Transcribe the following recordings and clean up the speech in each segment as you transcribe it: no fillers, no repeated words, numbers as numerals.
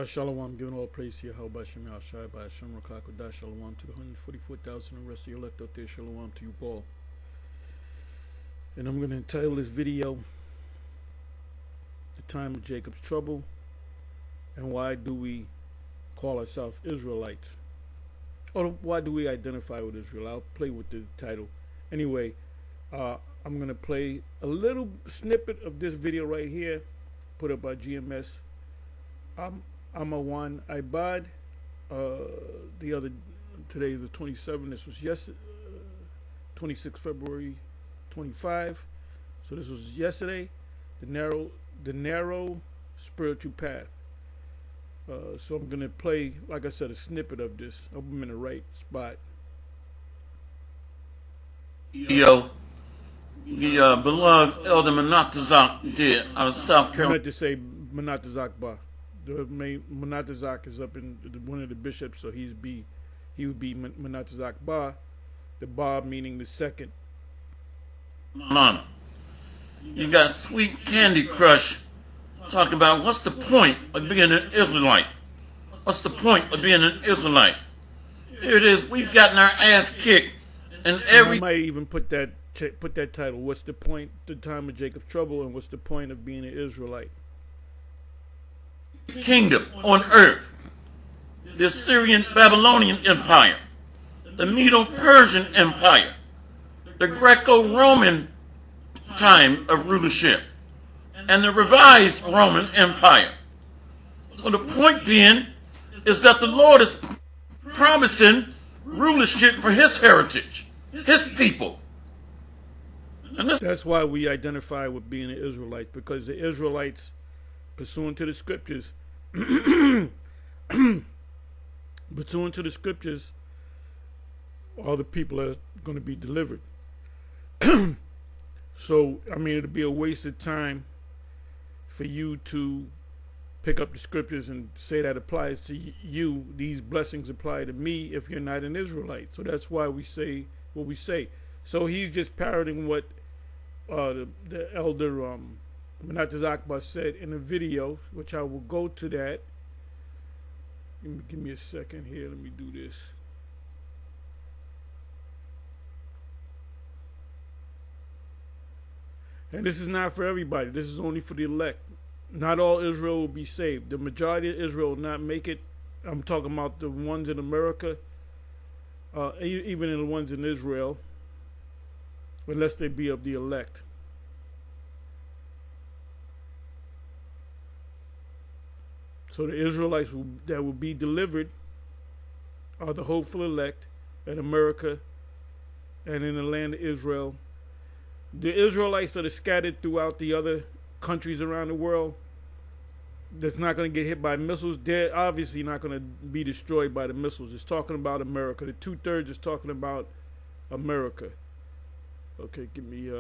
Shalom, giving all praise to Yahweh Shem Yahshai by Hashem Rakakodah. Shalom to the 144,000 and rest of your elect out there. Shalom to you all. And I'm going to entitle this video, The Time of Jacob's Trouble, and why do we call ourselves Israelites? Or why do we identify with Israel? I'll play with the title. Anyway, I'm going to play a little snippet of this video right here, put up by GMS. I'm a one Ibad. Today is the 27th. This was yesterday, 26 February 25. So this was yesterday. The narrow spiritual path. So I'm gonna play, like I said, a snippet of this. I hope I'm in the right spot. The beloved Elder Manatazak did out of South I Carolina. meant to say Manatazak Ba. The main Manatazak is up in one of the bishops, so he would be Manatazak Ba. The Ba meaning the second. You got Sweet Candy Crush talking about what's the point of being an Israelite? What's the point of being an Israelite? Here it is. We've gotten our ass kicked, and I might even put that title. What's the point? The time of Jacob's trouble, and what's the point of being an Israelite? Kingdom on earth, the Assyrian Babylonian Empire, the Medo-Persian Empire, the Greco-Roman time of rulership, and the revised Roman Empire. So the point being is that the Lord is promising rulership for his heritage, his people. And that's why we identify with being an Israelite, because the Israelites, pursuant to the scriptures, all the people are going to be delivered. So, I mean, it'd be a waste of time for you to pick up the scriptures and say that applies to you. These blessings apply to me if you're not an Israelite. So that's why we say what we say. So he's just parroting what the elder Manatazak said in a video, which I will go to that. Give me a second here. Let me do this. And this is not for everybody. This is only for the elect. Not all Israel will be saved. The majority of Israel will not make it. I'm talking about the ones in America, even in the ones in Israel, unless they be of the elect. So the Israelites that will be delivered are the hopeful elect in America and in the land of Israel. The Israelites that are scattered throughout the other countries around the world, that's not going to get hit by missiles, they're obviously not going to be destroyed by the missiles. It's talking about America. The 2/3 is talking about America. Okay, give me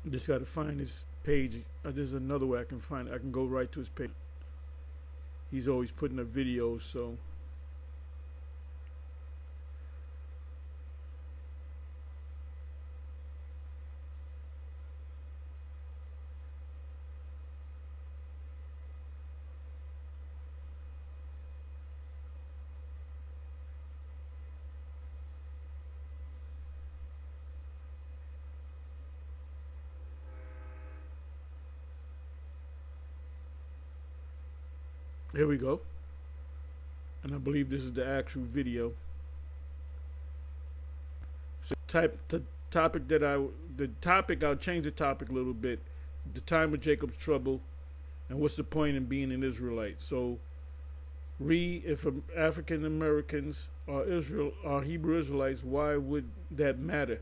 just got to find his page. There's another way I can find it. I can go right to his page. He's always putting up videos, so. Here we go. And I believe this is the actual video. So the topic, I'll change the topic a little bit. The time of Jacob's trouble, and what's the point in being an Israelite? So if African Americans are Hebrew Israelites, why would that matter?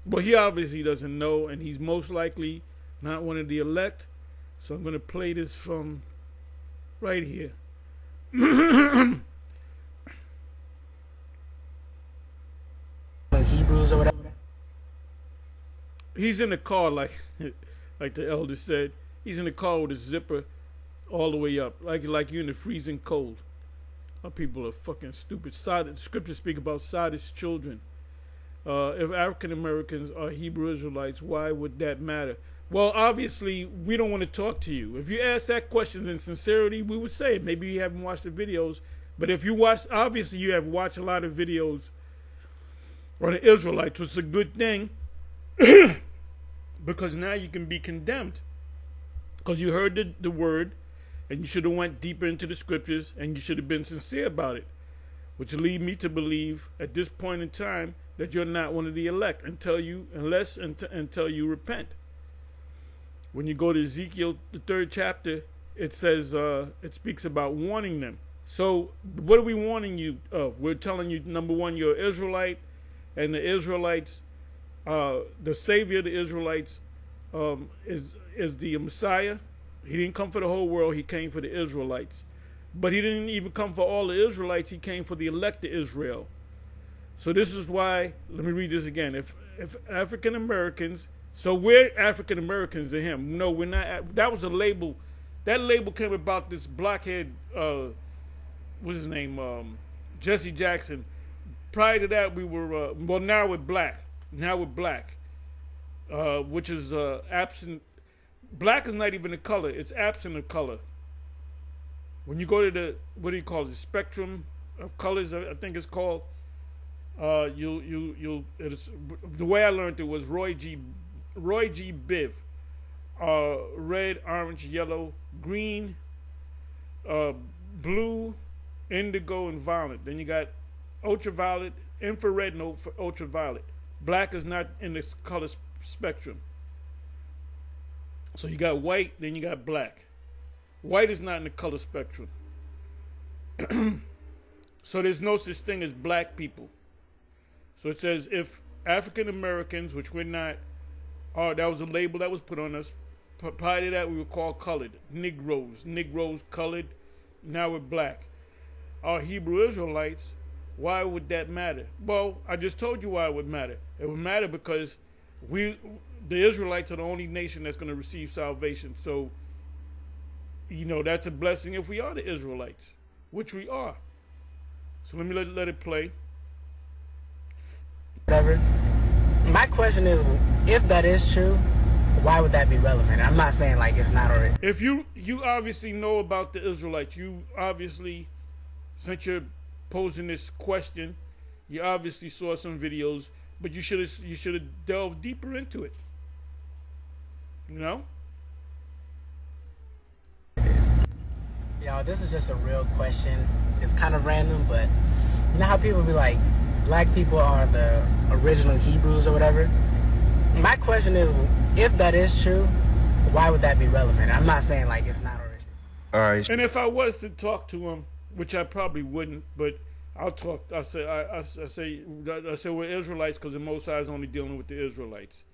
Well, he obviously doesn't know, and he's most likely not one of the elect. So I'm going to play this from right here. Hebrews or whatever. He's in the car like the elder said. He's in the car with his zipper all the way up, like you're in the freezing cold. Our people are fucking stupid. The scriptures speak about Sodom's children. if African Americans are Hebrew Israelites, why would that matter? Well, obviously, we don't want to talk to you. If you ask that question in sincerity, we would say it. Maybe you haven't watched the videos. But if you watch, obviously, you have watched a lot of videos on the Israelites, which is a good thing. Because now you can be condemned. Because you heard the word, and you should have went deeper into the scriptures, and you should have been sincere about it. Which lead me to believe, at this point in time, that you're not one of the elect until you repent. When you go to Ezekiel, the 3rd chapter, it says, it speaks about warning them. So what are we warning you of? We're telling you, number one, you're an Israelite, and the Israelites, the Savior of the Israelites is the Messiah. He didn't come for the whole world. He came for the Israelites. But he didn't even come for all the Israelites. He came for the elect of Israel. So this is why, let me read this again. If African Americans, so we're African Americans to him. No, we're not. That was a label. That label came about this blockhead, what's his name? Jesse Jackson. Prior to that, we were, well, now we're black. Now we're black, which is absent. Black is not even a color. It's absent of color. When you go to the, what do you call it, the spectrum of colors, I think it's called, it's, the way I learned it was Roy G. Biv. Red, orange, yellow, green, blue, indigo, and violet. Then you got ultraviolet, infrared, and ultraviolet. Black is not in this color spectrum. So you got white, then you got black. White is not in the color spectrum. So there's no such thing as black people. So it says if African Americans, which we're not, that was a label that was put on us. Prior to that, we were called colored. Negroes colored. Now we're black. Our Hebrew Israelites, why would that matter? Well, I just told you why it would matter. It would matter because the Israelites are the only nation that's going to receive salvation. So, that's a blessing if we are the Israelites, which we are. So let me let it play. Whatever. My question is, if that is true, why would that be relevant? I'm not saying like it's not already. If you obviously know about the Israelites, you obviously, since you're posing this question, you obviously saw some videos, but you should have delved deeper into it. Y'all, this is just a real question. It's kind of random, but you know how people be like, black people are the original Hebrews or whatever? My question is, if that is true, why would that be relevant? I'm not saying like it's not already. All right. And if I was to talk to him, which I probably wouldn't, but I'll talk. I say we're Israelites because the Most High is only dealing with the Israelites,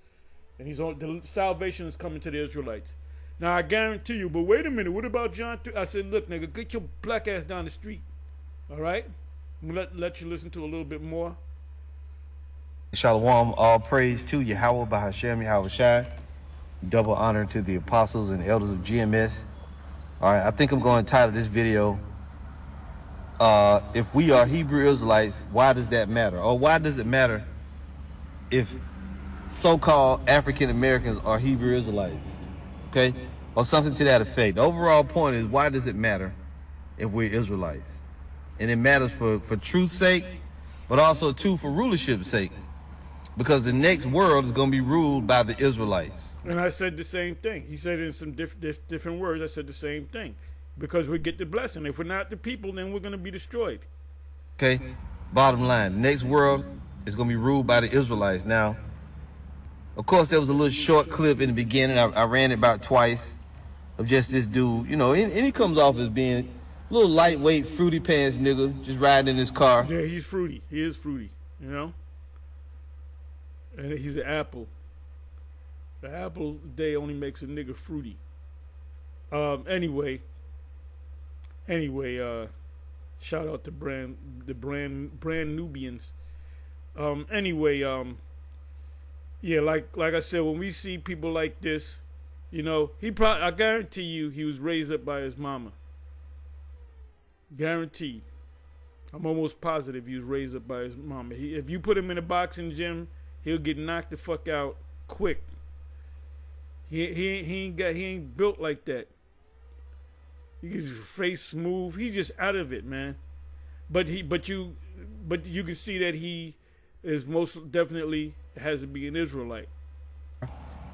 and the salvation is coming to the Israelites. Now I guarantee you. But wait a minute. What about John 3? I said, look, nigga, get your black ass down the street. All right. I'm gonna let you listen to a little bit more. Shalom, all praise to Yahweh Bahashem Yahweh Shai. Double honor to the apostles and elders of GMS. All right, I think I'm going to title this video, if we are Hebrew Israelites, why does that matter? Or why does it matter if so-called African Americans are Hebrew Israelites? Okay? Or something to that effect. The overall point is, why does it matter if we're Israelites? And it matters for truth's sake, but also too for rulership's sake. Because the next world is going to be ruled by the Israelites. And I said the same thing. He said it in some different words. I said the same thing. Because we get the blessing. If we're not the people, then we're going to be destroyed. Okay? Bottom line, the next world is going to be ruled by the Israelites. Now, of course, there was a little short clip in the beginning. I ran it about twice of just this dude. And he comes off as being a little lightweight, fruity pants nigga, just riding in his car. Yeah, he's fruity. He is fruity, And he's an apple. The apple day only makes a nigga fruity. Anyway, shout out to the brand Nubians. Yeah, like I said, when we see people like this, I guarantee you he was raised up by his mama. Guaranteed. I'm almost positive he was raised up by his mama. If you put him in a boxing gym, he'll get knocked the fuck out quick. He ain't built like that. He gets his face smooth. He's just out of it, man. But you can see that he is most definitely has to be an Israelite.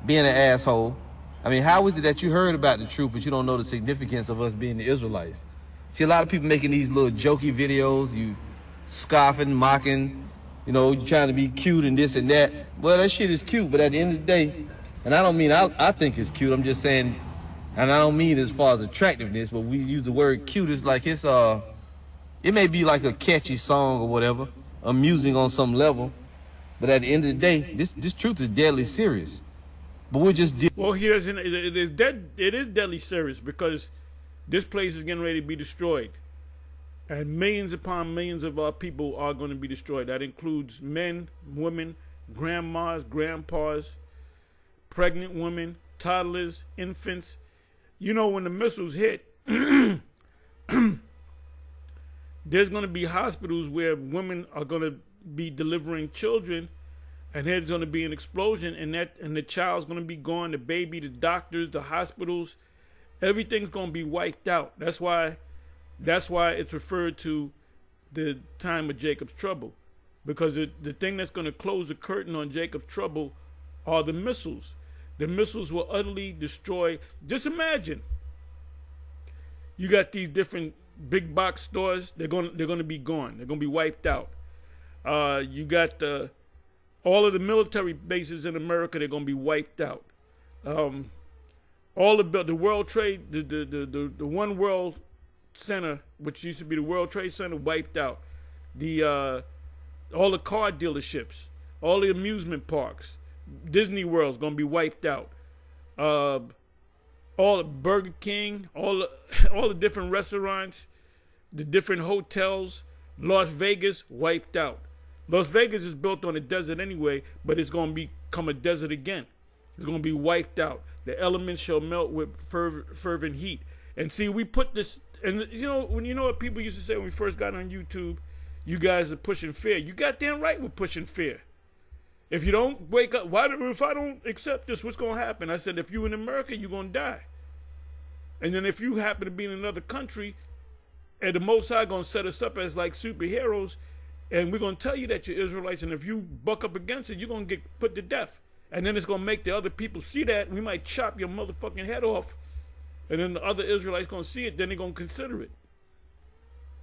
Being an asshole. I mean, how is it that you heard about the truth, but you don't know the significance of us being the Israelites? See, a lot of people making these little jokey videos, you scoffing, mocking, you know, you trying to be cute and this and that. Well, that shit is cute, but at the end of the day, and I don't mean I think it's cute, I'm just saying, and I don't mean as far as attractiveness, but we use the word cute, it's like it's it may be like a catchy song or whatever, amusing on some level, but at the end of the day, this truth is deadly serious. But we're just well, he doesn't. It is deadly serious because this place is getting ready to be destroyed, and millions upon millions of our people are going to be destroyed. That includes men, women, grandmas, grandpas, pregnant women, toddlers, infants. You know, when the missiles hit, there's going to be hospitals where women are going to be delivering children, and there's going to be an explosion, and the child's going to be gone, the baby, the doctors, the hospitals, everything's going to be wiped out. That's why it's referred to the time of Jacob's trouble, because the thing that's going to close the curtain on Jacob's trouble are the missiles. The missiles will utterly destroy. Just imagine, you got these different big box stores. They're going to be gone. They're going to be wiped out. You got all of the military bases in America. They're going to be wiped out. All the World Trade, the One World Center, which used to be the World Trade Center, wiped out. All the car dealerships, all the amusement parks, Disney World's gonna be wiped out. All the Burger King, all the different restaurants, the different hotels, Las Vegas wiped out. Las Vegas is built on a desert anyway, but it's gonna become a desert again. It's gonna be wiped out. The elements shall melt with fervent heat. And see, we put this, and you know what people used to say when we first got on YouTube, you guys are pushing fear. You goddamn right we're pushing fear. If you don't wake up, if I don't accept this, what's going to happen? I said, if you in America, you're going to die. And then if you happen to be in another country, and the Most High going to set us up as like superheroes, and we're going to tell you that you're Israelites, and if you buck up against it, you're going to get put to death. And then it's going to make the other people see that. We might chop your motherfucking head off. And then the other Israelites going to see it. Then they're going to consider it.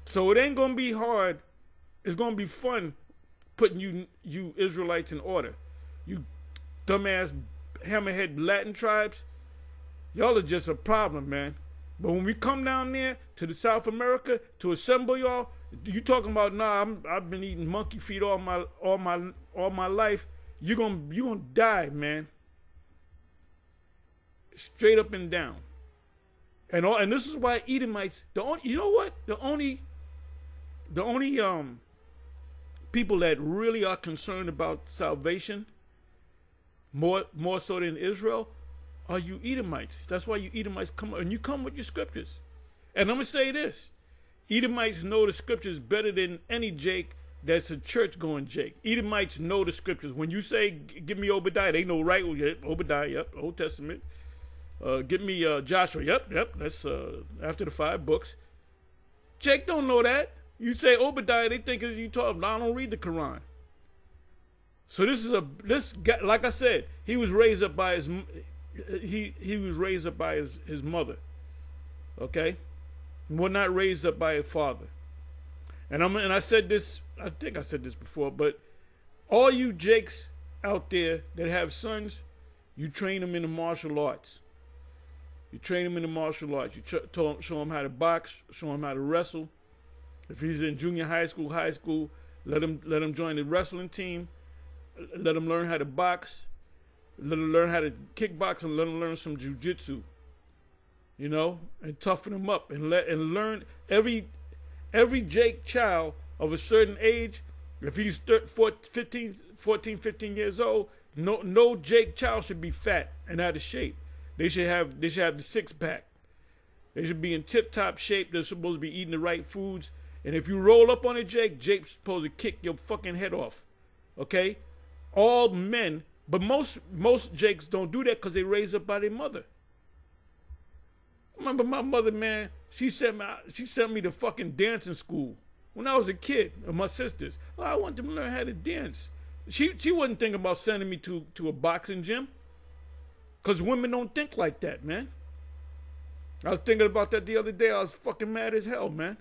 So it ain't going to be hard. It's going to be fun putting you Israelites in order. You dumbass hammerhead Latin tribes. Y'all are just a problem, man. But when we come down there to the South America to assemble y'all, you talking about, nah, I've been eating monkey feet all my life. You're gonna die, man. Straight up and down. And this is why Edomites, you know what? The only people that really are concerned about salvation, more so than Israel, are you Edomites. That's why you Edomites come, and you come with your scriptures. And I'm gonna say this: Edomites know the scriptures better than any Jake that's a church-going Jake. Edomites know the scriptures. When you say, give me Obadiah, they know right. Obadiah, yep, Old Testament. Give me Joshua, yep, that's after the 5 books. Jake don't know that. You say Obadiah, they think you talking. I don't read the Quran. So this guy, like I said, he was raised up by his mother. Okay, was not raised up by his father. And I said this, I think I said this before, but all you Jakes out there that have sons, you train them in the martial arts. You train them in the martial arts. You show him how to box, show him how to wrestle. If he's in junior high school, let him join the wrestling team. Let him learn how to box. Let him learn how to kickbox, and let him learn some jujitsu. You know, and toughen him up, and learn every Jake child of a certain age. If he's 14, 15 years old, no Jake child should be fat and out of shape. They should have the 6-pack. They should be in tip-top shape. They're supposed to be eating the right foods. And if you roll up on a Jake, Jake's supposed to kick your fucking head off. Okay? All men, but most Jakes don't do that because they raised up by their mother. I remember my mother, man, she sent me to fucking dancing school when I was a kid, and my sisters. Oh, I want them to learn how to dance. She wasn't thinking about sending me to a boxing gym. Because women don't think like that, man. I was thinking about that the other day. I was fucking mad as hell, man.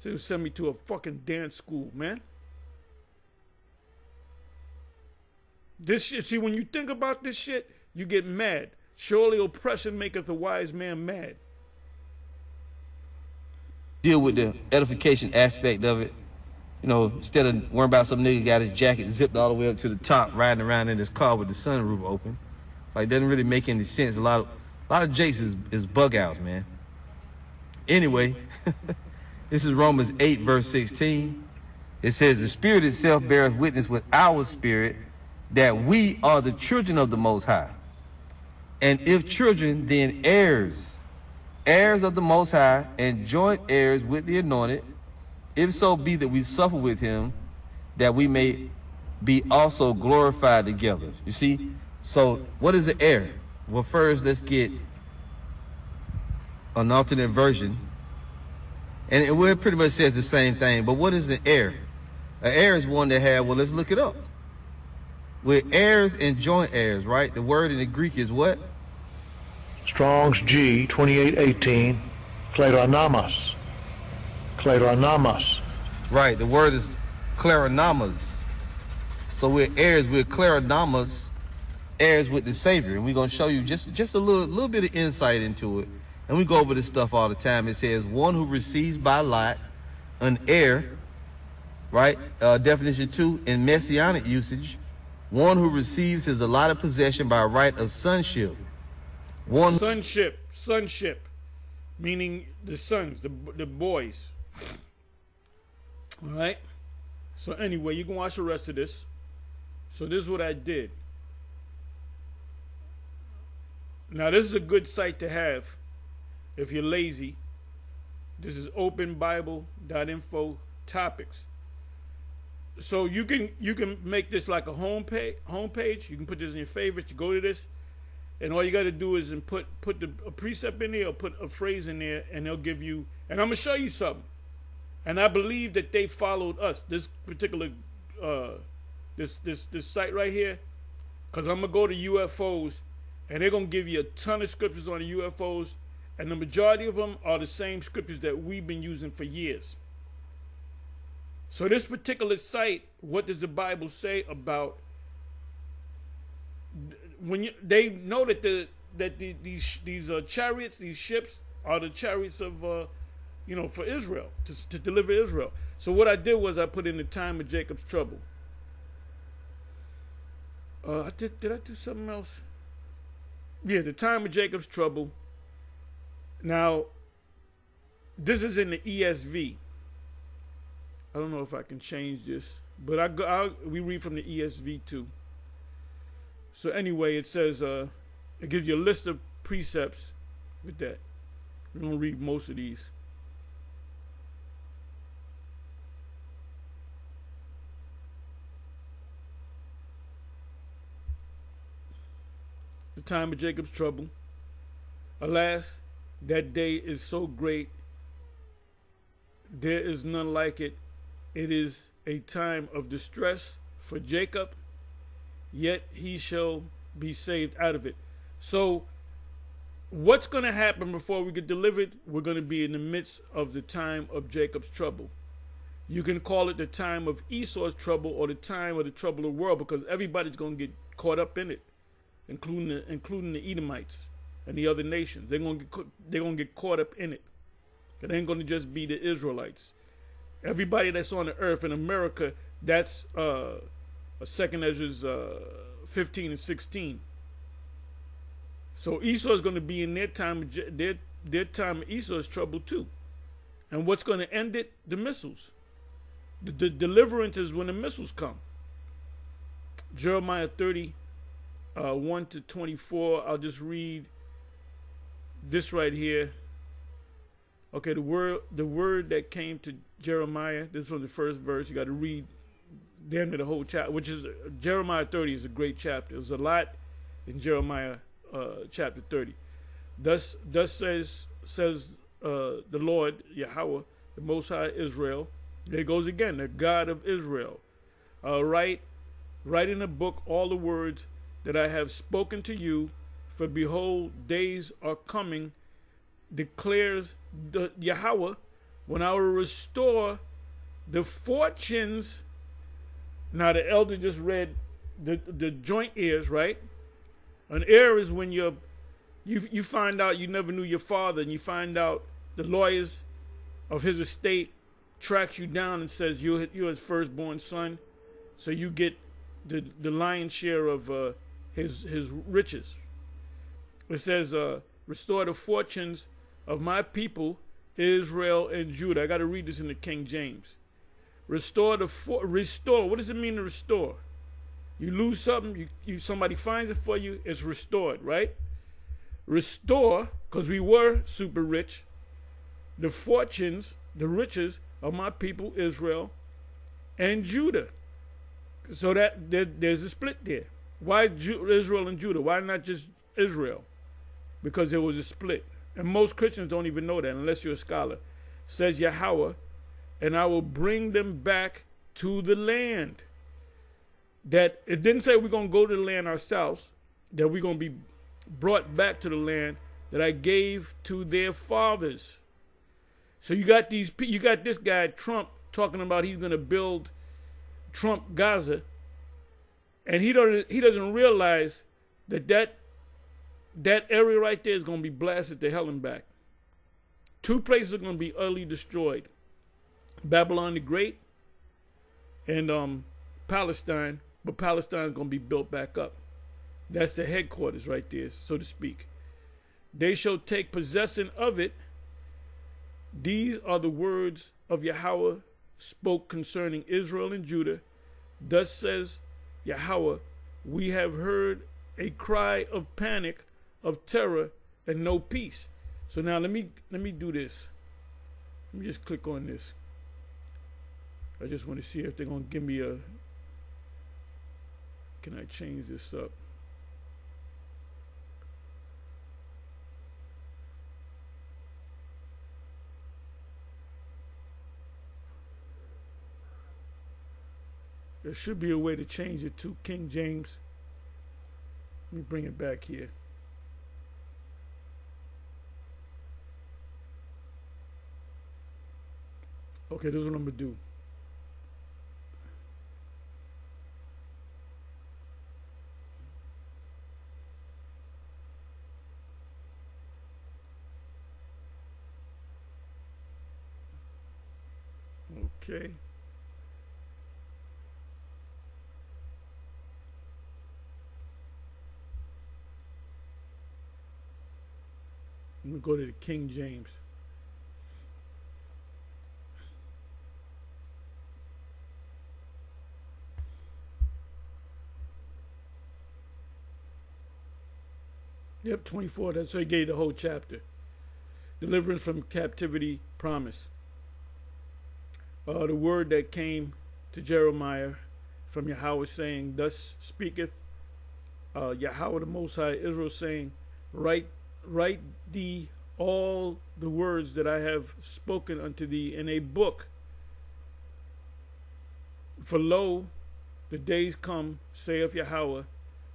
She would send me to a fucking dance school, man. This shit, see, when you think about this shit, you get mad. Surely oppression maketh a wise man mad. Deal with the edification aspect of it. You know, instead of worrying about some nigga got his jacket zipped all the way up to the top, riding around in his car with the sunroof open. Like, doesn't really make any sense. A lot of Jakes is bug outs, man. Anyway, this is Romans 8, verse 16. It says, the Spirit itself beareth witness with our spirit that we are the children of the Most High. And if children, then heirs, heirs of the Most High, and joint heirs with the anointed, if so be that we suffer with him, that we may be also glorified together. You see? So what is an heir? Well, first let's get an alternate version. And it pretty much says the same thing, but what is an heir? An heir is one that have, well, let's look it up. With heirs and joint heirs, right? The word in the Greek is what? Strong's G 2818, kleronomos. Kleronomos. Right, the word is kleronomos. So we're heirs, we're kleronomos, heirs with the Savior. And we're going to show you just a little bit of insight into it. And we go over this stuff all the time. It says, one who receives by lot, an heir, right? Definition 2, in messianic usage, one who receives his allotted possession by right of sonship. Sonship, meaning the sons, the boys. All right. So anyway, you can watch the rest of this. So this is what I did. Now this is a good site to have if you're lazy. This is openbible.info topics. So you can make this like a homepage. You can put this in your favorites. You go to this, and all you got to do is put a precept in there or put a phrase in there, and they'll give you. And I'm gonna show you something. And I believe that they followed us. This particular this site right here, because I'm gonna go to UFOs, and they're gonna give you a ton of scriptures on the UFOs, and the majority of them are the same scriptures that we've been using for years. So this particular site, what does the Bible say about when they know that these chariots, these ships are the chariots of for Israel to deliver Israel. So what I did was I put in the time of Jacob's trouble. Did I do something else? Yeah, the time of Jacob's trouble. Now, this is in the ESV. I don't know if I can change this, but we read from the ESV too. So anyway, it says it gives you a list of precepts with that. We're gonna read most of these. The time of Jacob's trouble. Alas, that day is so great, there is none like it. It is a time of distress for Jacob, yet he shall be saved out of it. So what's going to happen before we get delivered? We're going to be in the midst of the time of Jacob's trouble. You can call it the time of Esau's trouble or the time of the trouble of the world, because everybody's going to get caught up in it, including the Edomites and the other nations. They're going to get caught up in it. It ain't going to just be the Israelites. Everybody that's on the earth in America, that's 2 Ezra 15 and 16. So Esau is going to be in their time of Esau's trouble too. And what's going to end it? The missiles. The deliverance is when the missiles come. Jeremiah 30, 1 to 24. I'll just read this right here. Okay, the word that came to Jeremiah. This is from the first verse. You got to read damn near the whole chapter, which is Jeremiah 30 is a great chapter. There's a lot in Jeremiah chapter 30. Thus says the Lord Yahweh, the Most High Israel. There goes again, the God of Israel. Write in a book all the words that I have spoken to you, for behold, days are coming, declares the Yahweh, when I will restore the fortunes. Now the elder just read the joint heirs, right? An heir is when you find out you never knew your father, and you find out the lawyers of his estate tracks you down and says you're his firstborn son, so you get the lion's share of his riches. It says, restore the fortunes of my people, Israel and Judah. I got to read this in the King James. Restore. What does it mean to restore? You lose something, somebody finds it for you, it's restored, right? Restore, because we were super rich, the fortunes, the riches of my people, Israel and Judah. So that there's a split there. Why Israel and Judah? Why not just Israel? Because there was a split. And most Christians don't even know that unless you're a scholar. Says Yahweh, and I will bring them back to the land. That it didn't say we're going to go to the land ourselves, that we're going to be brought back to the land that I gave to their fathers. So you got this guy Trump talking about he's going to build Trump Gaza, and he doesn't realize that area right there is going to be blasted to hell and back. Two places are going to be utterly destroyed: Babylon the Great and Palestine. But Palestine is going to be built back up. That's the headquarters right there, so to speak. They shall take possession of it. These are the words of Yahweh spoke concerning Israel and Judah. Thus says Yahweh, we have heard a cry of panic, of terror, and no peace. So now let me do this. Let me just click on this. I just want to see if they're going to give me a... Can I change this up? There should be a way to change it to King James. Let me bring it back here. Okay, this is what I'm going to do. Okay. I'm going to go to the King James. Yep, 24. That's so he gave the whole chapter. Deliverance from captivity promise. The word that came to Jeremiah from Yahweh saying, thus speaketh Yahweh the Most High Israel, saying, write thee all the words that I have spoken unto thee in a book. For lo, the days come, saith Yahweh,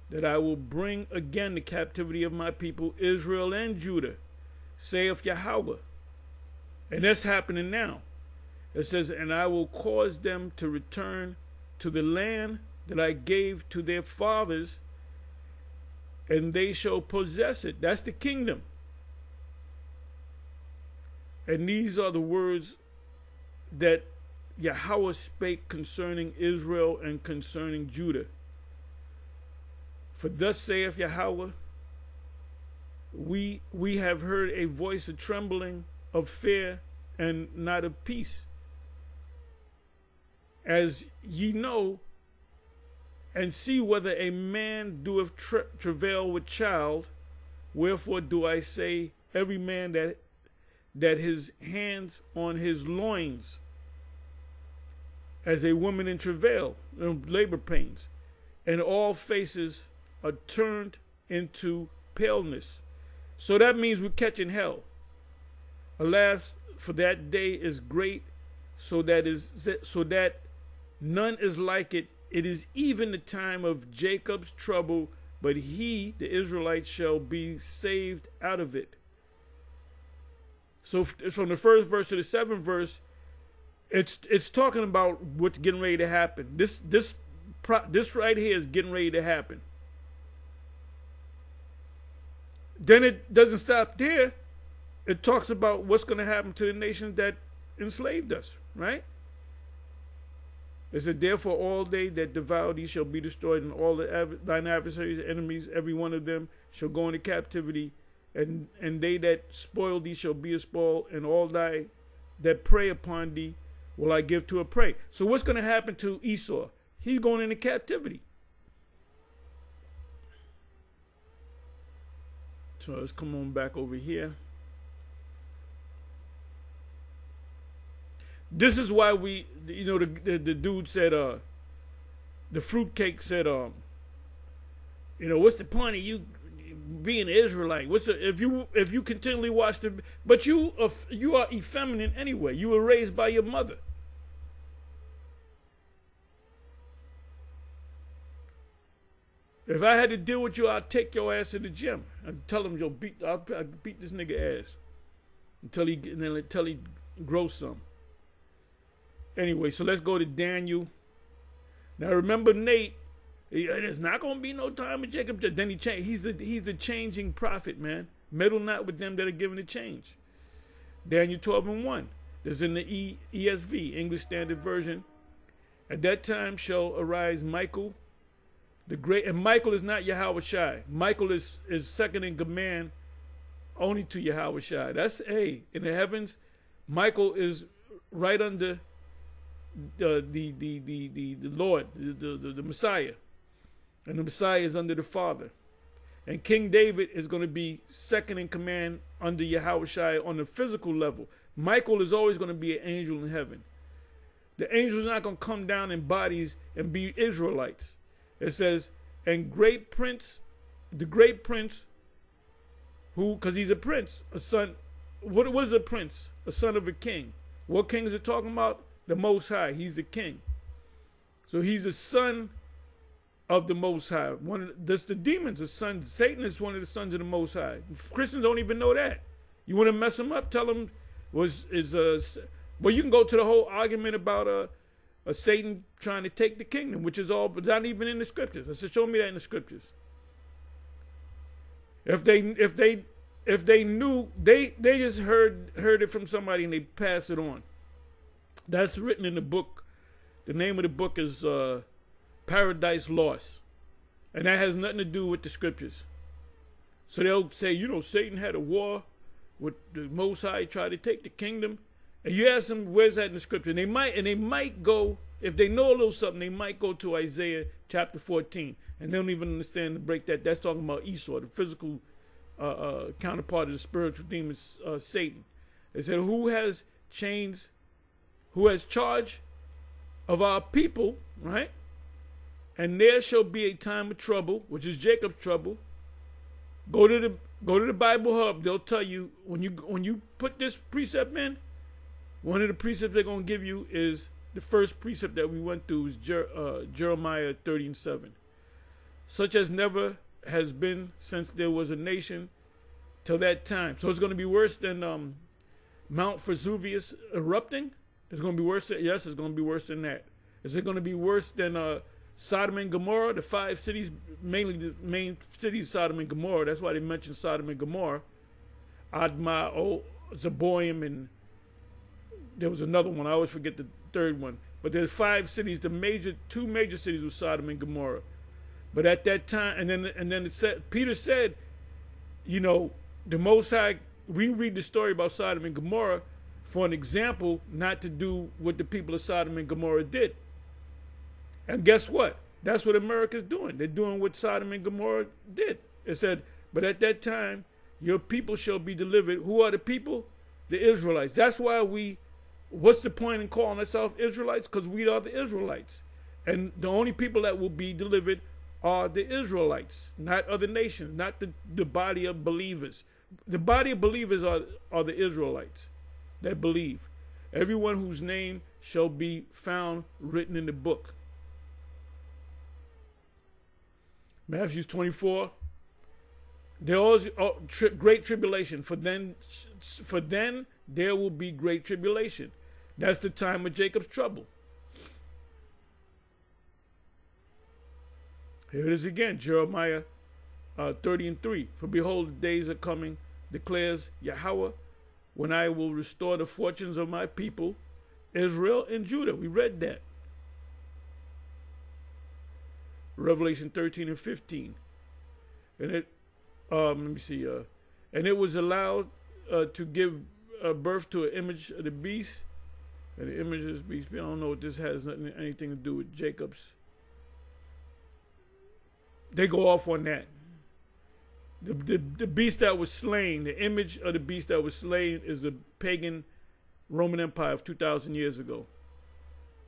that I will bring again the captivity of my people, Israel and Judah, saith Yahweh. And that's happening now. It says, and I will cause them to return to the land that I gave to their fathers, and they shall possess it. That's the kingdom. And these are the words that Yahweh spake concerning Israel and concerning Judah. For thus saith Yahweh, we have heard a voice of trembling, of fear, and not of peace. As ye know, and see whether a man doeth travail with child, wherefore do I say, every man that his hands on his loins, as a woman in travail, labor pains, and all faces are turned into paleness. So that means we're catching hell. Alas, for that day is great, so that none is like it. It is even the time of Jacob's trouble, but he, the Israelites, shall be saved out of it. So from the first verse to the seventh verse, it's talking about what's getting ready to happen. This right here is getting ready to happen. Then it doesn't stop there. It talks about what's going to happen to the nations that enslaved us, right? It said, therefore all they that devour thee shall be destroyed, and all thine adversaries, enemies, every one of them shall go into captivity, and they that spoil thee shall be a spoil, and all thy that prey upon thee will I give to a prey. So what's going to happen to Esau? He's going into captivity. So let's come on back over here. This is why we, the dude said, the fruitcake said, what's the point of you being an Israelite? If you continually watch but you are effeminate anyway. You were raised by your mother. If I had to deal with you, I'd take your ass to the gym. I'd tell him I'll beat this nigga ass until he grows some. Anyway, so let's go to Daniel. Now remember Nate. There's not going to be no time with Jacob. Then he changed. He's the changing prophet, man. Meddle not with them that are given the change. Daniel 12:1. This is in the ESV, English Standard Version. At that time shall arise Michael, the great, and Michael is not Yahweh Shai. Michael is second in command only to Yahweh Shai. That's in the heavens. Michael is right under the Lord, the Messiah, and the Messiah is under the Father. And King David is going to be second in command under Yahweh Shai on the physical level. Michael is always going to be an angel in heaven. The angel's not going to come down in bodies and be Israelites. It says, and the great prince, who, because he's a prince, a son. What is a prince? A son of a king. What king is it talking about? The Most High. He's the king. So he's the son of the Most High. That's the demons. The son. Satan is one of the sons of the Most High. Christians don't even know that. You want to mess them up? Tell them well, you can go to the whole argument about a Satan trying to take the kingdom, which is all, but not even in the scriptures. I said, show me that in the scriptures. If they knew, they just heard it from somebody and they pass it on. That's written in the book. The name of the book is Paradise Lost. And that has nothing to do with the scriptures. So they'll say, Satan had a war with the Most High, tried to take the kingdom. And you ask them, where's that in the scripture? And they might go, if they know a little something, they might go to Isaiah chapter 14. And they don't even understand to break that. That's talking about Esau, the physical counterpart of the spiritual demon, Satan. They said, who has charge of our people, right? And there shall be a time of trouble, which is Jacob's trouble. Go to the Bible Hub. They'll tell you when you put this precept in. One of the precepts they're going to give you is the first precept that we went through is Jeremiah 30:7. Such as never has been since there was a nation till that time. So it's going to be worse than Mount Vesuvius erupting. It's going to be worse. Yes, it's going to be worse than that. Is it going to be worse than Sodom and Gomorrah? The 5 cities, mainly the main cities, Sodom and Gomorrah. That's why they mentioned Sodom and Gomorrah. Admah, Zeboim, and there was another one. I always forget the third one. But there's 5 cities. The 2 major cities were Sodom and Gomorrah. But at that time, and then it said, Peter said, the Most High. We read the story about Sodom and Gomorrah for an example, not to do what the people of Sodom and Gomorrah did. And guess what? That's what America's doing. They're doing what Sodom and Gomorrah did. It said, but at that time, your people shall be delivered. Who are the people? the Israelites. That's why what's the point in calling ourselves Israelites? Because we are the Israelites. And the only people that will be delivered are the Israelites, not other nations, not the body of believers. The body of believers are the Israelites that believe. Everyone whose name shall be found written in the book. Matthew 24. There was great tribulation. For then there will be great tribulation. That's the time of Jacob's trouble. Here it is again, Jeremiah 30:3. For behold, the days are coming, declares Yahweh, when I will restore the fortunes of my people, Israel and Judah. We read that. Revelation 13:15. And it, let me see. And it was allowed to give birth to an image of the beast. And the image of the beast, I don't know what this has anything to do with Jacob's. They go off on that. The beast that was slain, the image of the beast that was slain is the pagan Roman Empire of 2,000 years ago.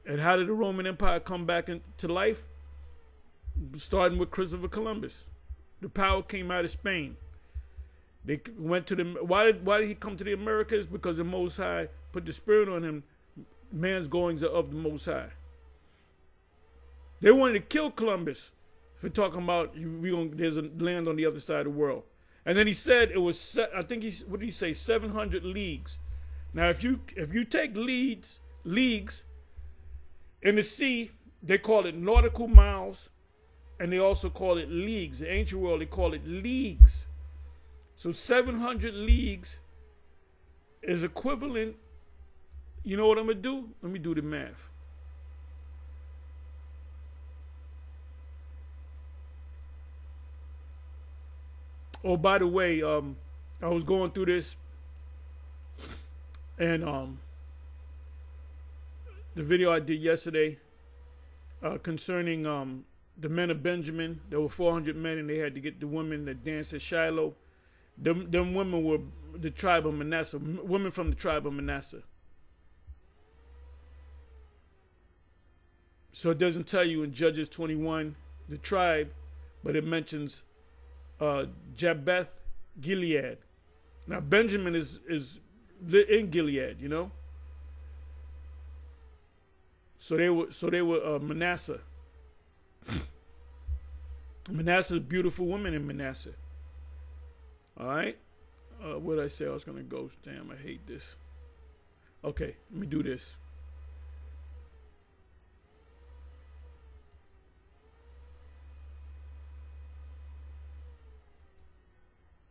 And how did the Roman Empire come back into life? Starting with Christopher Columbus. The power came out of Spain. They went to the. Why did he come to the Americas? Because the Most High put the spirit on him. Man's goings are of the Most High. They wanted to kill Columbus for talking about there's a land on the other side of the world. And then he said it was. I think what did he say? 700 leagues. Now, if you take leagues in the sea, they call it nautical miles. And they also call it leagues. The ancient world, they call it leagues. So 700 leagues is equivalent. You know what I'm going to do? Let me do the math. Oh, by the way, I was going through this. And the video I did yesterday concerning the men of Benjamin. There were 400 men, and they had to get the women that danced at Shiloh. Them women were the tribe of Manasseh, women from the tribe of Manasseh. So it doesn't tell you in Judges 21 the tribe, but it mentions Jabbeth Gilead. Now Benjamin is in Gilead, you know. So they were Manasseh. Manasseh's beautiful women in Manasseh. All right. Where did I say I was going to go? Damn, I hate this. Okay, let me do this.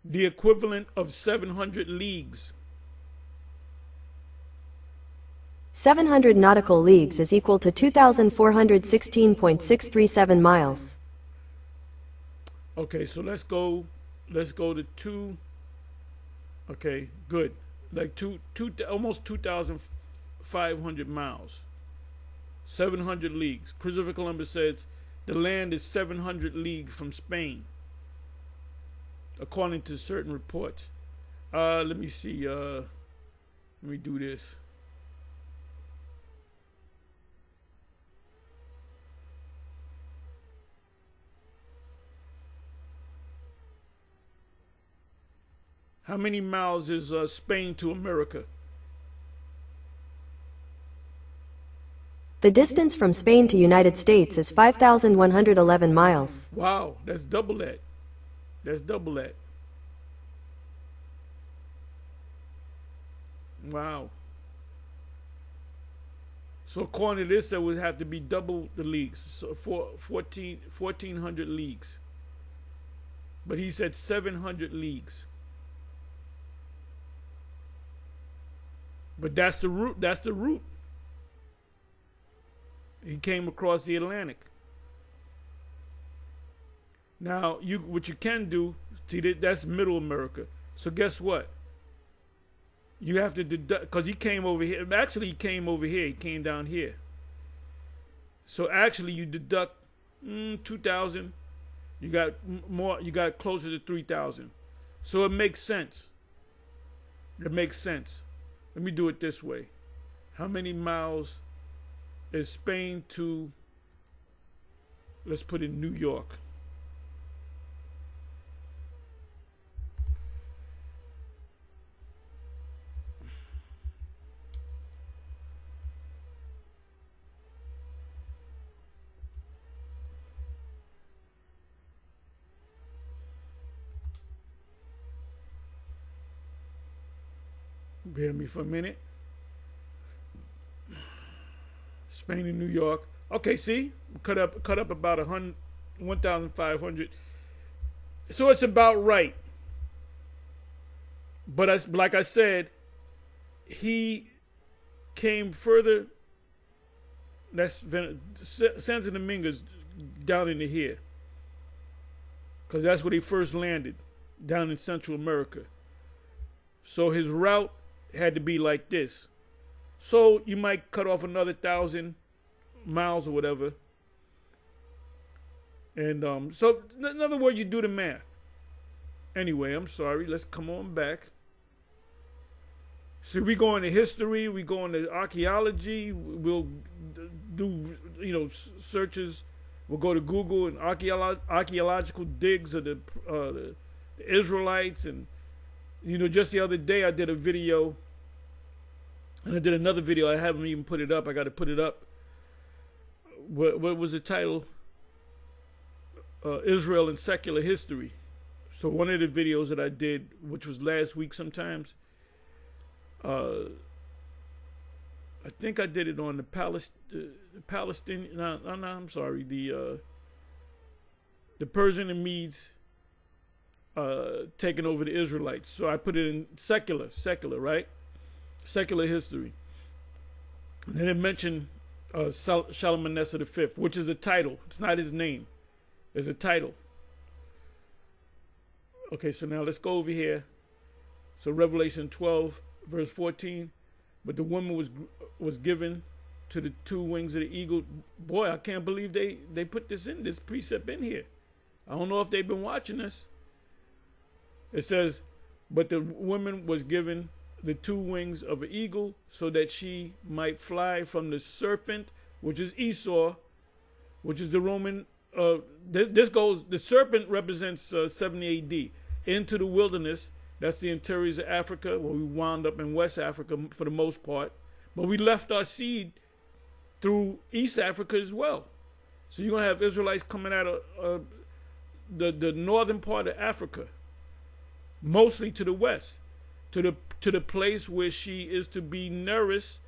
The equivalent of 700 leagues. 700 nautical leagues is equal to 2,416.637 miles. Okay, so let's go to two. Okay, good. Like almost 2,500 miles. 700 leagues. Christopher Columbus says the land is 700 leagues from Spain, according to certain reports. Let me see. Let me do this. How many miles is Spain to America? The distance from Spain to United States is 5,111 miles. Wow, that's double that. Wow. So according to this, there would have to be double the leagues, so 1,400 leagues. But he said 700 leagues. But that's the route. He came across the Atlantic. Now, what you can do, see, that's Middle America. So guess what? You have to deduct, because he came over here. Actually, he came over here. He came down here. So actually, you deduct 2,000. You got more. You got closer to 3,000. So it makes sense. Let me do it this way. How many miles is Spain to, let's put in New York. Bear with me for a minute. Spain and New York. Okay, see, cut up about 1,500. So it's about right. But like I said, he came further. That's Santo Domingo's down into here, because that's where he first landed, down in Central America. So his route had to be like this. So you might cut off another 1,000 miles or whatever. And so in other words, you do the math. Anyway, I'm sorry. Let's come on back. So we go into history. We go into archaeology. We'll do, searches. We'll go to Google and archaeological digs of the Israelites. And, just the other day I did a video. And I did another video. I haven't even put it up. I got to put it up. What was the title? Israel in Secular History. So one of the videos that I did, which was last week sometimes, I think I did it on the Palestinian. No, I'm sorry. The Persian and Medes taking over the Israelites. So I put it in secular, right? Secular history. And then it mentioned Shalmaneser V, which is a title. It's not his name. It's a title. Okay, so now let's go over here. So Revelation 12, verse 14. But the woman was given to the two wings of the eagle. Boy, I can't believe they put this precept in here. I don't know if they've been watching this. It says, but the woman was given the two wings of an eagle so that she might fly from the serpent, which is Esau, which is the Roman. The serpent represents 70 AD, into the wilderness. That's the interiors of Africa, where we wound up in West Africa for the most part. But we left our seed through East Africa as well. So you're going to have Israelites coming out of the northern part of Africa, mostly to the west, to the place where she is to be nourished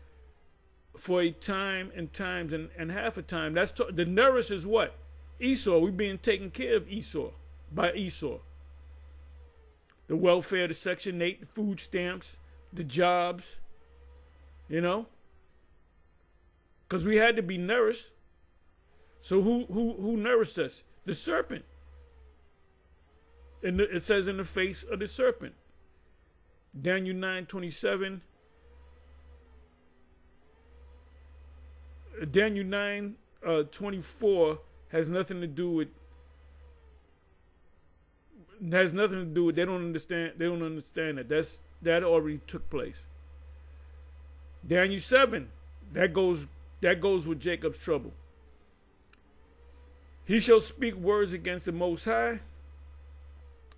for a time and times and half a time. The nourish is what? Esau. We're being taken care of by Esau. The welfare, the Section 8, the food stamps, the jobs, because we had to be nourished. So who nourished us? The serpent. And it says in the face of the serpent. Daniel 9:27. Daniel 9:24 has nothing to do with. They don't understand that. That already took place. Daniel 7, that goes with Jacob's trouble. He shall speak words against the Most High,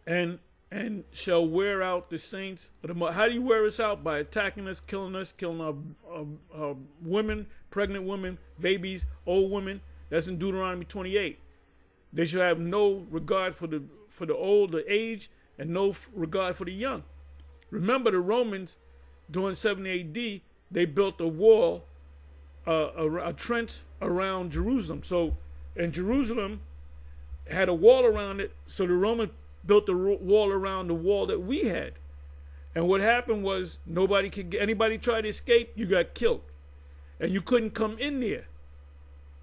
and shall wear out the saints. How do you wear us out? By attacking us, killing our women, pregnant women, babies, old women. That's in Deuteronomy 28. They shall have no regard for the old, the age, and no regard for the young. Remember, the Romans during 70 AD, they built a wall, a trench around Jerusalem. So, and Jerusalem had a wall around it. So the Romans built a wall around the wall that we had. And what happened was anybody tried to escape, you got killed, and you couldn't come in there.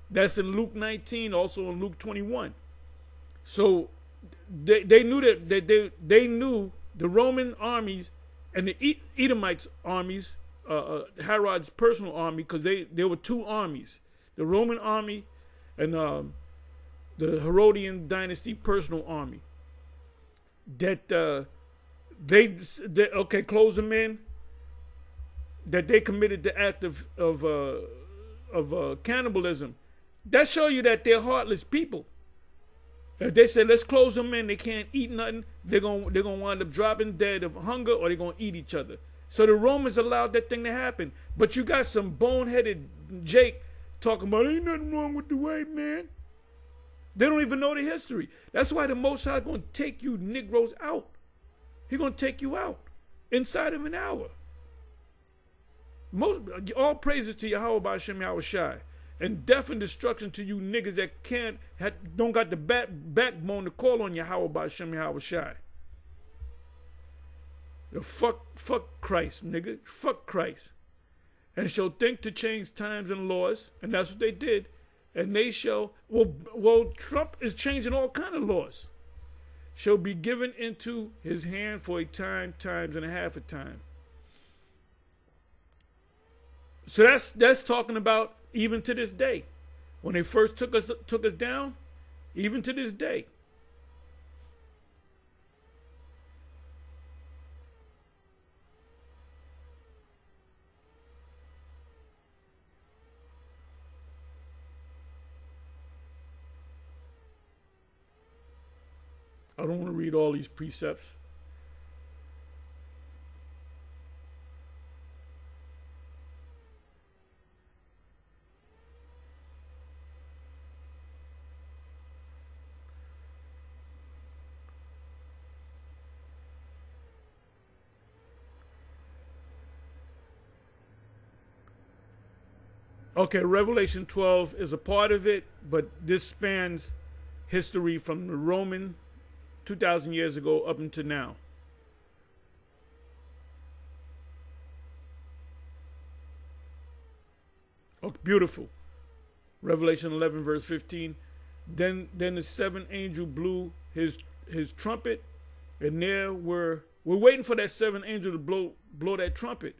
That's in Luke 19, also in Luke 21. So they knew that they knew the Roman armies and the Edomites armies, Herod's personal army, because there were two armies, the Roman army and the Herodian dynasty personal army. That they close them in. that they committed the act of cannibalism, that show you that they're heartless people. If they say let's close them in, they can't eat nothing, they're gonna wind up dropping dead of hunger, or they're gonna eat each other. So the Romans allowed that thing to happen. But you got some boneheaded Jake talking about ain't nothing wrong with the white man. They don't even know the history. That's why the Most High is gonna take you Negroes out. He's gonna take you out inside of an hour. All praises to Yahweh Ba'ashem Yahweh Shai. And death and destruction to you niggas that don't got the backbone to call on Yahweh Ba'ashem Yahweh Shai. Fuck Christ, nigga. Fuck Christ. And shall think to change times and laws, and that's what they did. And they shall, well, Trump is changing all kind of laws. Shall be given into his hand for a time, times and a half a time. So that's talking about even to this day. When they first took us down, even to this day. I don't want to read all these precepts. Okay, Revelation 12 is a part of it, but this spans history from the Roman 2,000 years ago up until now. Oh, beautiful. Revelation 11 verse 15. Then the seventh angel blew his trumpet, and we're waiting for that seventh angel to blow that trumpet.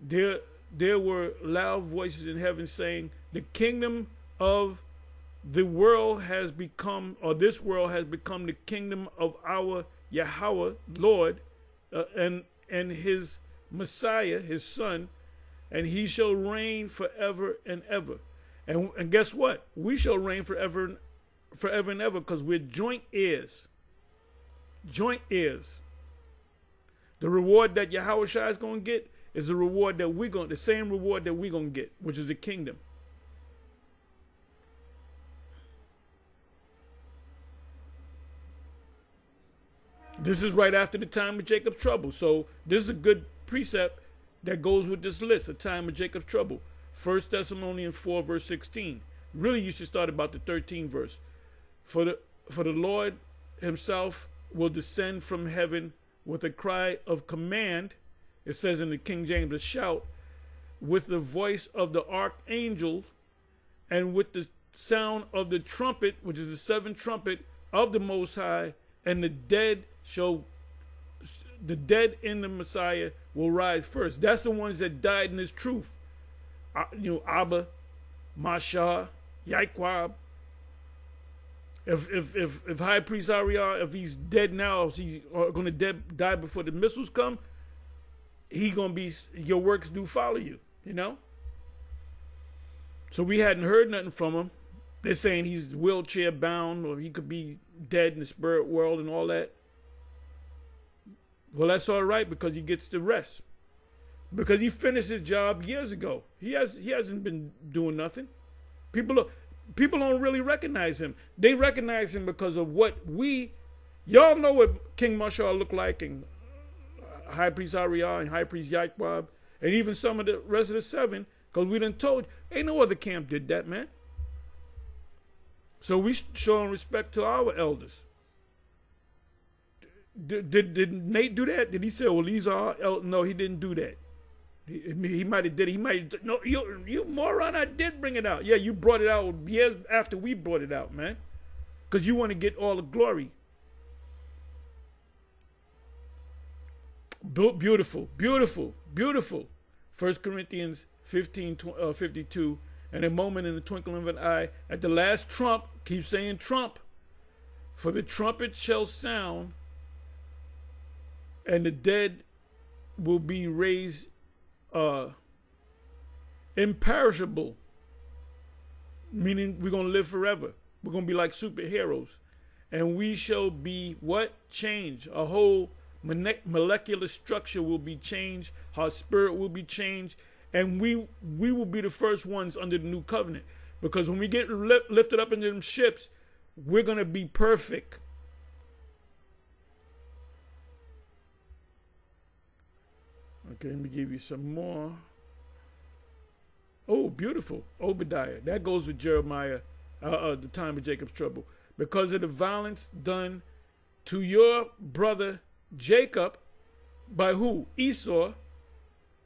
There were loud voices in heaven saying, the kingdom of the world has become, or this world has become the kingdom of our Yahweh, Lord, and his Messiah, his son, and he shall reign forever and ever. And guess what? We shall reign forever and ever, because we're joint heirs. Joint heirs. The reward that Yahweh Shai is going to get is the reward that the same reward that we're going to get, which is the kingdom. This is right after the time of Jacob's trouble. So this is a good precept that goes with this list, a time of Jacob's trouble. 1 Thessalonians 4 verse 16. Really, you should start about the 13th verse. For the Lord himself will descend from heaven with a cry of command. It says in the King James, a shout, with the voice of the archangel, and with the sound of the trumpet, which is the seventh trumpet of the Most High, and the dead in the Messiah will rise first. That's the ones that died in this truth. Abba, Mashah, Yaiquab. If High Priest Ariel, if he's dead now, if he's going to die before the missiles come, he going to be, your works do follow you, you know? So we hadn't heard nothing from him. They're saying he's wheelchair bound, or he could be dead in the spirit world and all that. Well, that's all right, because he gets to rest. Because he finished his job years ago. He hasn't been doing nothing. People don't really recognize him. They recognize him because of what y'all know what King Marshall looked like, and High Priest Ariel and High Priest Yaiquab, and even some of the rest of the seven, because we done told, ain't no other camp did that, man. So we showing respect to our elders. Did Nate do that? Did he say, well, these are our elders? No, he didn't do that. He might have did it. He might, no, you moron, I did bring it out. Yeah, you brought it out years after we brought it out, man. Because you want to get all the glory. Beautiful, beautiful, beautiful. 1 Corinthians 15:52. And a moment in the twinkling of an eye, at the last trump, keep saying trump, for the trumpet shall sound, and the dead will be raised imperishable, meaning we're going to live forever. We're going to be like superheroes. And we shall be what? Change. A whole molecular structure will be changed. Our spirit will be changed. And we will be the first ones under the new covenant. Because when we get lifted up into them ships, we're going to be perfect. Okay, let me give you some more. Oh, beautiful. Obadiah. That goes with Jeremiah, the time of Jacob's trouble. Because of the violence done to your brother Jacob, by who? Esau.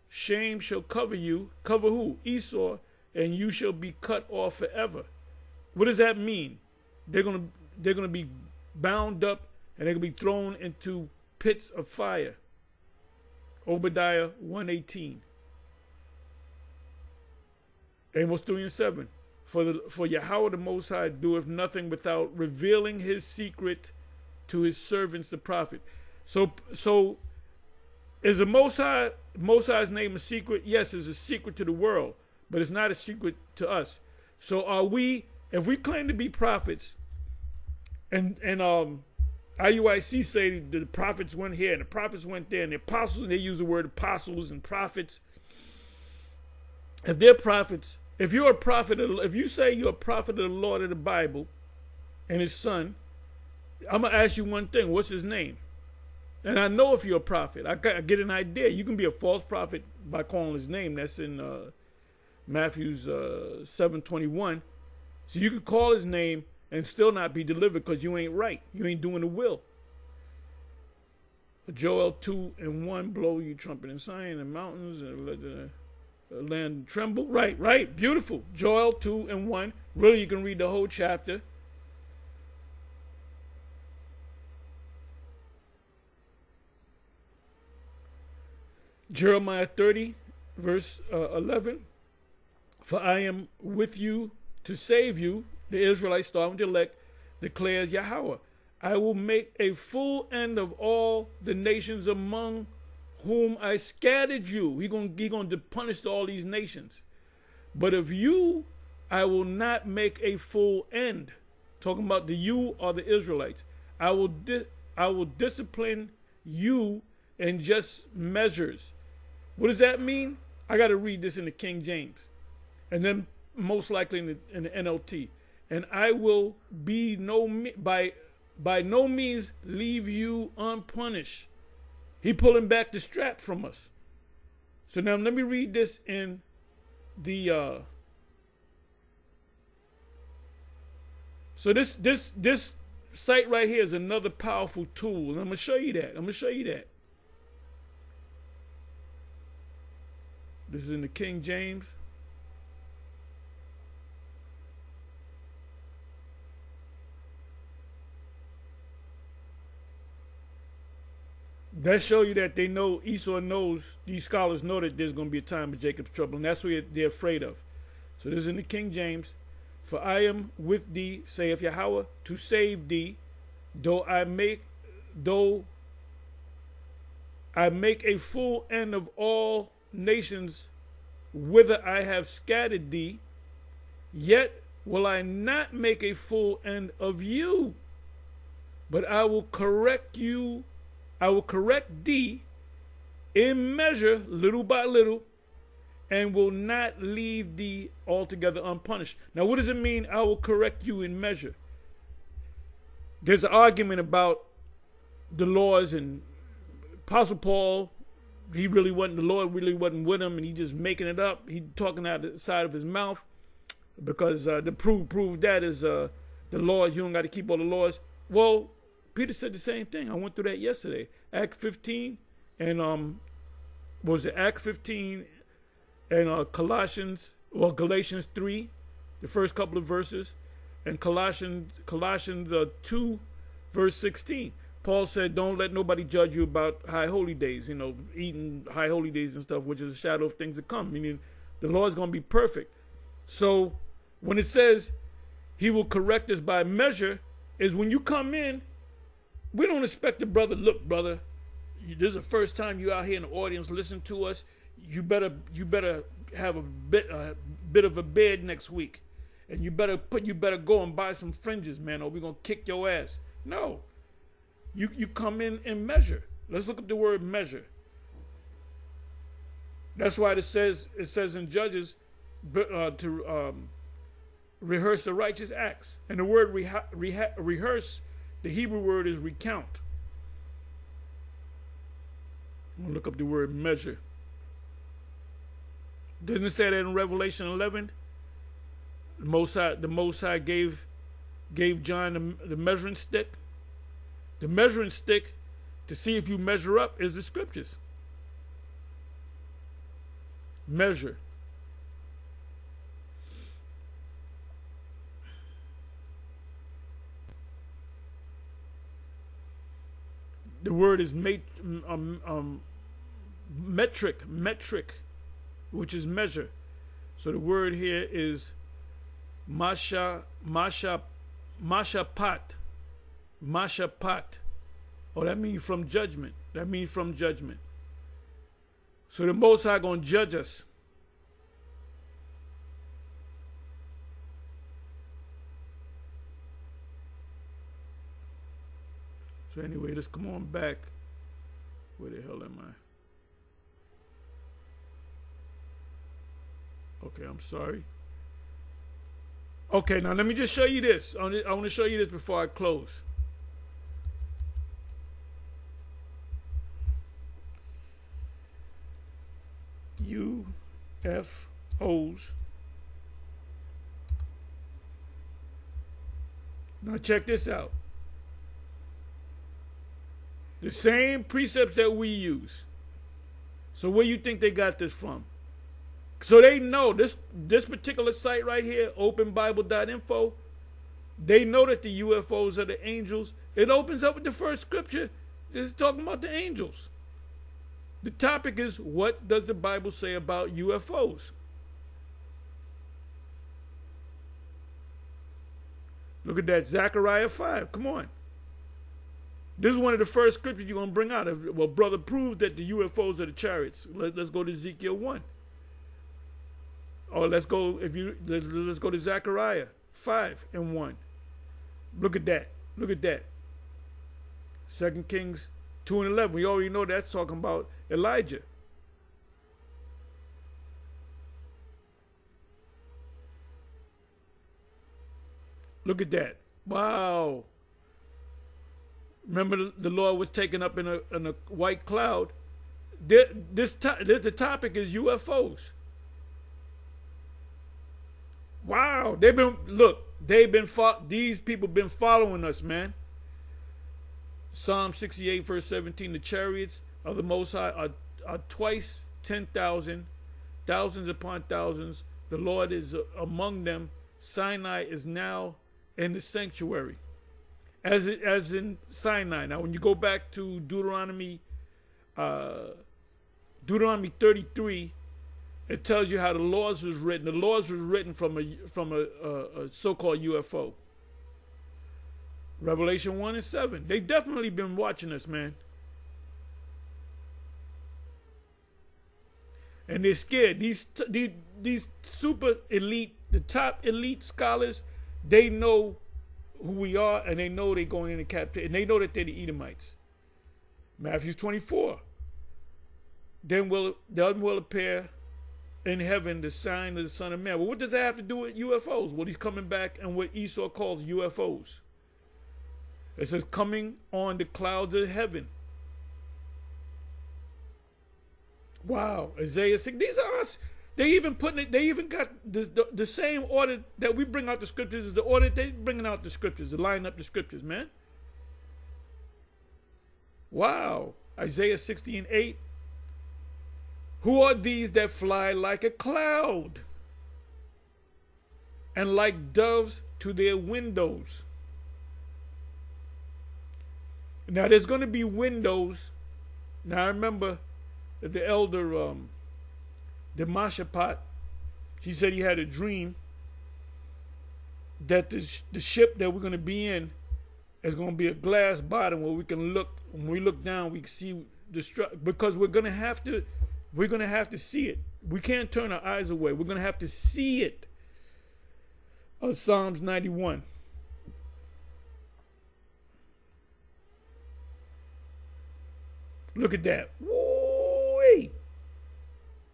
Shame shall cover you. Cover who? Esau. And you shall be cut off forever. What does that mean? They're gonna be bound up and they're gonna be thrown into pits of fire. Obadiah 1:18. Amos 3:7. For Yahweh the Most High doeth nothing without revealing his secret to his servants the prophet. So is the Most High's name a secret? Yes, it's a secret to the world, but it's not a secret to us. So are we, if we claim to be prophets, and IUIC say the prophets went here and the prophets went there, and the apostles, they use the word apostles and prophets. If they're prophets, if you're a prophet, if you say you're a prophet of the Lord of the Bible and his son, I'm going to ask you one thing. What's his name? And I know if you're a prophet. I get an idea. You can be a false prophet by calling his name. That's in Matthew's 7:21. So you can call his name and still not be delivered because you ain't right. You ain't doing the will. Joel 2:1, blow you trumpet and sign in the mountains and let the land tremble. Right. Beautiful. Joel 2:1. Really, you can read the whole chapter. Jeremiah 30, verse 11. For I am with you to save you, the Israelites, starting with the elect, declares Yahweh. I will make a full end of all the nations among whom I scattered you. He going to punish all these nations. But of you, I will not make a full end. Talking about the you are the Israelites. I will discipline you in just measures. What does that mean? I got to read this in the King James, and then most likely in the NLT. And I will be by no means leave you unpunished. He pulling back the strap from us. So now let me read this in the. So this site right here is another powerful tool, and I'm gonna show you that. This is in the King James. That show you that they know, Esau knows, these scholars know that there's going to be a time of Jacob's trouble, and that's what they're afraid of. So this is in the King James. For I am with thee, saith Yahweh, to save thee, though I make a full end of all nations whither I have scattered thee, yet will I not make a full end of you, but I will correct thee in measure, little by little, and will not leave thee altogether unpunished. Now, what does it mean, I will correct you in measure? There's an argument about the laws, and Apostle Paul, the Lord really wasn't with him, and he just making it up. He talking out the side of his mouth, because the prove that is the laws. You don't got to keep all the laws. Well, Peter said the same thing. I went through that yesterday. Acts 15 and Acts 15 and Galatians 3, the first couple of verses, and Colossians 2, verse 16. Paul said, don't let nobody judge you about high holy days, eating high holy days and stuff, which is a shadow of things to come, meaning the law is going to be perfect. So when it says he will correct us by measure, is when you come in, we don't expect the brother, look, brother, this is the first time you out here in the audience, listen to us. you better have a bit of a bed next week, and you better go and buy some fringes, man, or we're gonna kick your ass. No, you come in and measure. Let's look up the word measure. That's why it says in Judges to rehearse the righteous acts, and the word rehearse, the Hebrew word is recount. I'm gonna look up the word measure. Doesn't it say that in Revelation 11? The Most High gave John the measuring stick. The measuring stick to see if you measure up is the scriptures. Measure. The word is metric, which is measure. So the word here is mashapat. Oh, that means from judgment. So the Most High gonna judge us. So anyway, let's come on back. Where the hell am I? Okay, I'm sorry. Okay, now let me just show you this. I want to show you this before I close. UFOs. Now check this out. The same precepts that we use. So where you think they got this from? So they know this particular site right here, openbible.info, they know that the UFOs are the angels. It opens up with the first scripture. This is talking about the angels. The topic is, what does the Bible say about UFOs? Look at that, Zechariah 5. Come on. This is one of the first scriptures you're going to bring out. Well, brother, prove that the UFOs are the chariots. Let's go to Ezekiel 1. Or let's go to Zechariah 5 and 1. Look at that. 2 Kings 2 and 11. We already know that's talking about Elijah. Look at that. Wow. Remember, the Lord was taken up in a white cloud. The topic is UFOs. Wow, these people been following us, man. Psalm 68 verse 17, the chariots of the Most High are twice 10,000, thousands upon thousands. The Lord is among them. Sinai is now in the sanctuary. As in Sinai. Now, when you go back to Deuteronomy 33, it tells you how the laws was written. The laws was written from a so-called UFO. Revelation 1 and 7. They definitely been watching us, man. And they're scared. These super elite, the top elite scholars, they know who we are, and they know they're going into captivity, and they know that they're the Edomites. Matthew 24. Then will appear in heaven the sign of the Son of Man. Well, what does that have to do with UFOs? Well, he's coming back and what Esau calls UFOs. It says coming on the clouds of heaven. Wow, Isaiah 6. These are us. They even got the same order that we bring out the scriptures is the order they bringing out the scriptures, to line up the scriptures, man. Wow. Isaiah 60 and 8. Who are these that fly like a cloud and like doves to their windows? Now there's going to be windows. Now I remember the elder, the Mashapat, he said he had a dream that the ship that we're going to be in is going to be a glass bottom where we can look. When we look down, we can see because we're going to have to We're going to have to see it. We can't turn our eyes away. We're going to have to see it. Psalms 91. Look at that. Woo-wee.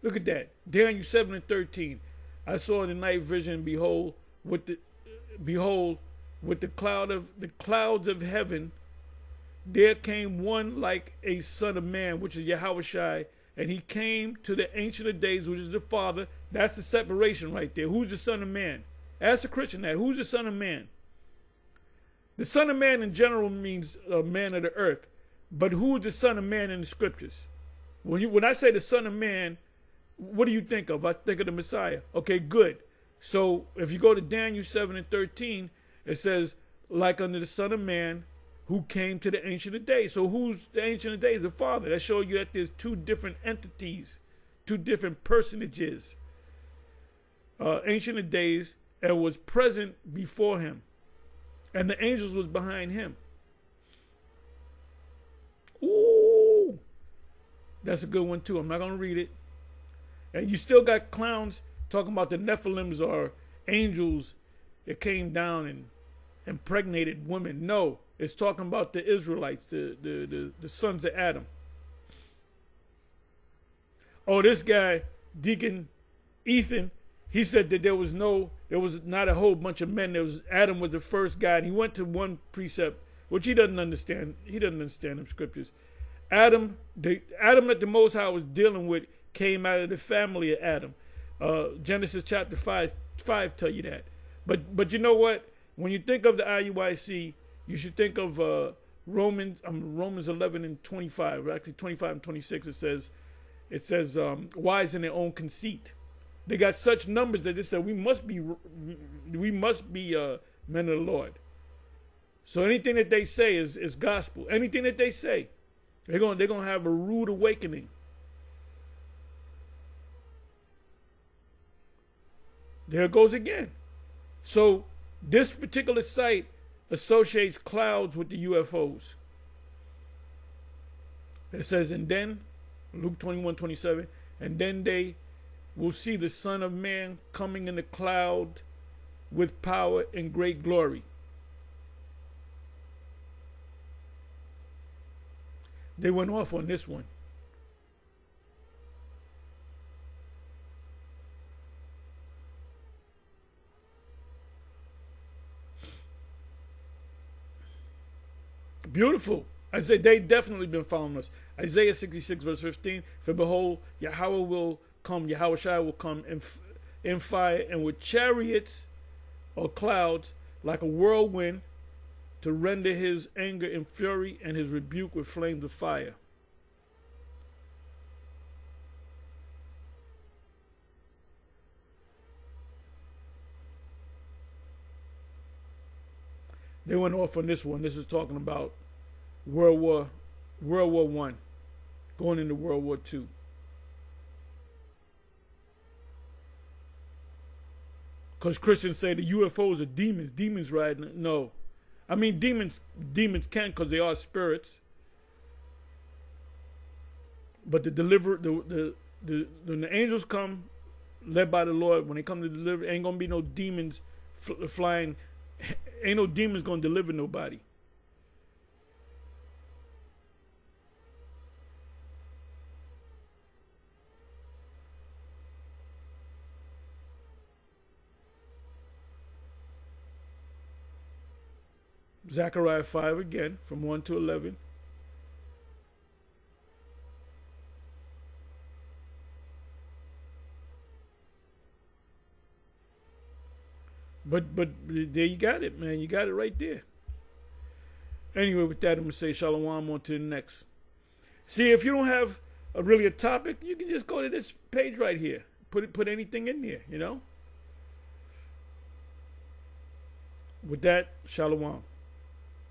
Look at that. Daniel 7 and 13. I saw in the night vision, behold, with the clouds of heaven, there came one like a son of man, which is Yahushua, and he came to the Ancient of Days, which is the Father. That's the separation right there. Who's the Son of Man? Ask a Christian that. Who's the Son of Man? The Son of Man in general means man of the earth. But who is the Son of Man in the scriptures? When I say the Son of Man, what do you think of? I think of the Messiah. Okay, good. So if you go to Daniel 7 and 13, it says, like unto the Son of Man who came to the Ancient of Days. So who's the Ancient of Days? The Father. That shows you that there's two different entities, two different personages. Ancient of Days, and was present before him. And the angels was behind him. Ooh, that's a good one too. I'm not going to read it. And you still got clowns talking about the Nephilims are angels that came down and impregnated women. No, it's talking about the Israelites, the sons of Adam. Oh, this guy, Deacon Ethan, he said that there was not a whole bunch of men. Adam was the first guy, and he went to one precept, which he doesn't understand. He doesn't understand them scriptures. Adam that the Most High was dealing with came out of the family of Adam. Genesis chapter 5 tell you that. But you know what? When you think of the IUIC, you should think of Romans 11 and 25. Actually, 25 and 26. It says wise in their own conceit. They got such numbers that they said we must be men of the Lord. So anything that they say is gospel. Anything that they say, they're gonna have a rude awakening. There it goes again. So this particular site associates clouds with the UFOs. It says, and then, Luke 21:27, and then they will see the Son of Man coming in the cloud with power and great glory. They went off on this one. Beautiful. I say they definitely been following us. Isaiah 66 verse 15. For behold, Yahweh will come, Yahushua will come in fire and with chariots or clouds like a whirlwind to render his anger in fury and his rebuke with flames of fire. They went off on this one. This is talking about World War I, going into World War II. Because Christians say the UFOs are demons. Demons riding. No. I mean, demons can because they are spirits. But when the angels come, led by the Lord, when they come to deliver, ain't going to be no demons flying. Ain't no demons going to deliver nobody. Zechariah 5 again, from 1 to 11. But there you got it, man. You got it right there. Anyway, with that, I'm going to say shalom on to the next. See, if you don't have a topic, you can just go to this page right here. Put anything in there, you know? With that, shalom.